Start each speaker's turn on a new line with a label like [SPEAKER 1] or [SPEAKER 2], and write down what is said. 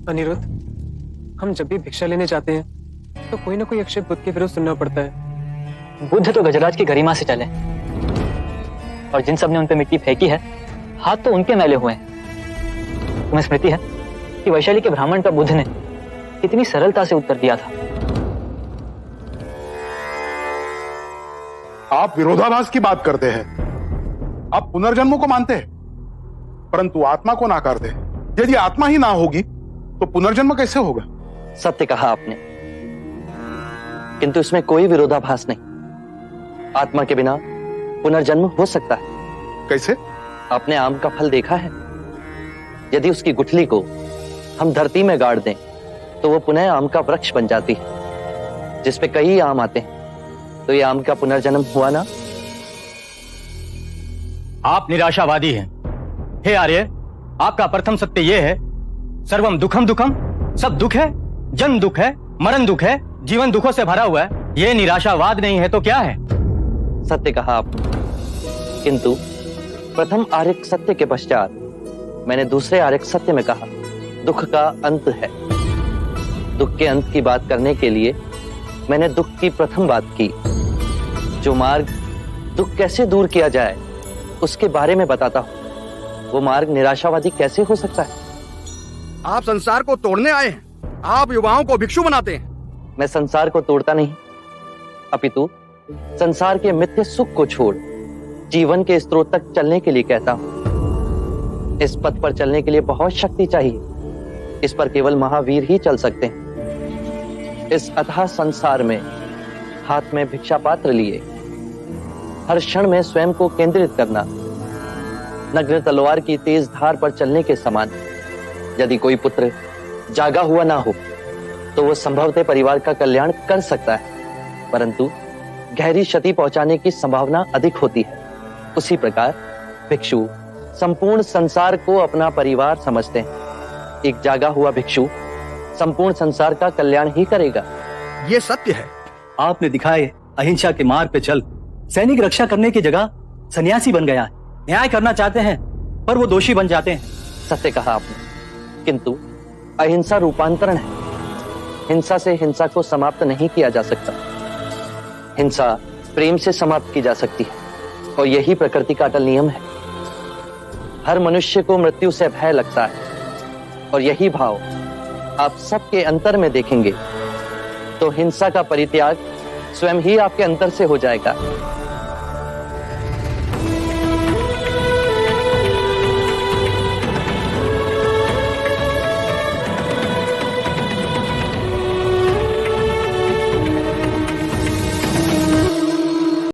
[SPEAKER 1] अनिरुद्ध, हम जब भी भिक्षा लेने जाते हैं तो कोई ना कोई अक्षय बुद्ध के विरुद्ध सुनना पड़ता है।
[SPEAKER 2] बुद्ध तो गजराज की गरिमा से चले, और जिन सब ने उन पे मिट्टी फेंकी है, हाथ तो उनके मैले हुए हैं। तुम्हें स्मृति है कि वैशाली के ब्राह्मण पर बुद्ध ने कितनी सरलता से उत्तर दिया था।
[SPEAKER 3] आप विरोधाभास की बात करते हैं। आप पुनर्जन्म को मानते हैं, परंतु आत्मा को नाकारते हैं। यदि आत्मा ही ना होगी तो पुनर्जन्म कैसे होगा?
[SPEAKER 4] सत्य कहा आपने, किंतु इसमें कोई विरोधाभास नहीं। आत्मा के बिना पुनर्जन्म हो सकता है।
[SPEAKER 3] कैसे?
[SPEAKER 4] आपने आम का फल देखा है? यदि उसकी गुठली को हम धरती में गाड़ दें तो वो पुनः आम का वृक्ष बन जाती है, जिसपे कई आम आते हैं। तो ये आम का पुनर्जन्म हुआ ना?
[SPEAKER 5] आप निराशावादी हैं। हे आर्य, आपका प्रथम सत्य यह है, सर्वम दुखम दुखम, सब दुख है, जन्म दुख है, मरण दुख है, जीवन दुखों से भरा हुआ है। यह निराशावाद नहीं है तो क्या है?
[SPEAKER 4] सत्य कहा आपने, किंतु प्रथम आर्यक सत्य के पश्चात मैंने दूसरे आर्यक सत्य में कहा दुख का अंत है। दुख के अंत की बात करने के लिए मैंने दुख की प्रथम बात की। जो मार्ग दुख कैसे दूर किया जाए उसके बारे में बताता हूं। वो मार्ग निराशावादी कैसे हो सकता है?
[SPEAKER 6] आप संसार को तोड़ने आए हैं, आप युवाओं को भिक्षु बनाते हैं।
[SPEAKER 4] मैं संसार को तोड़ता नहीं, अपितु संसार के मिथ्य सुख को छोड़ जीवन के स्रोत तक चलने के लिए कहता हूं। इस पथ पर चलने के लिए बहुत शक्ति चाहिए। इस पर केवल महावीर ही चल सकते हैं। इस अथाह संसार में हाथ में भिक्षा पात्र लिए हर क्षण में स्वयं को केंद्रित करना नग्न तलवार की तेज धार पर चलने के समान। यदि कोई पुत्र जागा हुआ ना हो तो वह संभवतः परिवार का कल्याण कर सकता है, परंतु गहरी क्षति पहुंचाने की संभावना अधिक होती है। उसी प्रकार भिक्षु संपूर्ण संसार को अपना परिवार समझते हैं। एक जागा हुआ भिक्षु संपूर्ण संसार का कल्याण ही करेगा।
[SPEAKER 6] ये सत्य है।
[SPEAKER 5] आपने दिखाए अहिंसा के मार्ग पे चल सैनिक रक्षा करने की जगह सन्यासी बन गया है। न्याय करना चाहते हैं पर वो दोषी बन जाते हैं।
[SPEAKER 4] सत्य कहा आपने, किंतु अहिंसा रूपांतरण है। हिंसा से हिंसा को समाप्त नहीं किया जा सकता। हिंसा प्रेम से समाप्त की जा सकती है, और यही प्रकृति का अटल नियम है। हर मनुष्य को मृत्यु से भय लगता है, और यही भाव आप सबके अंतर में देखेंगे तो हिंसा का परित्याग स्वयं ही आपके अंतर से हो जाएगा।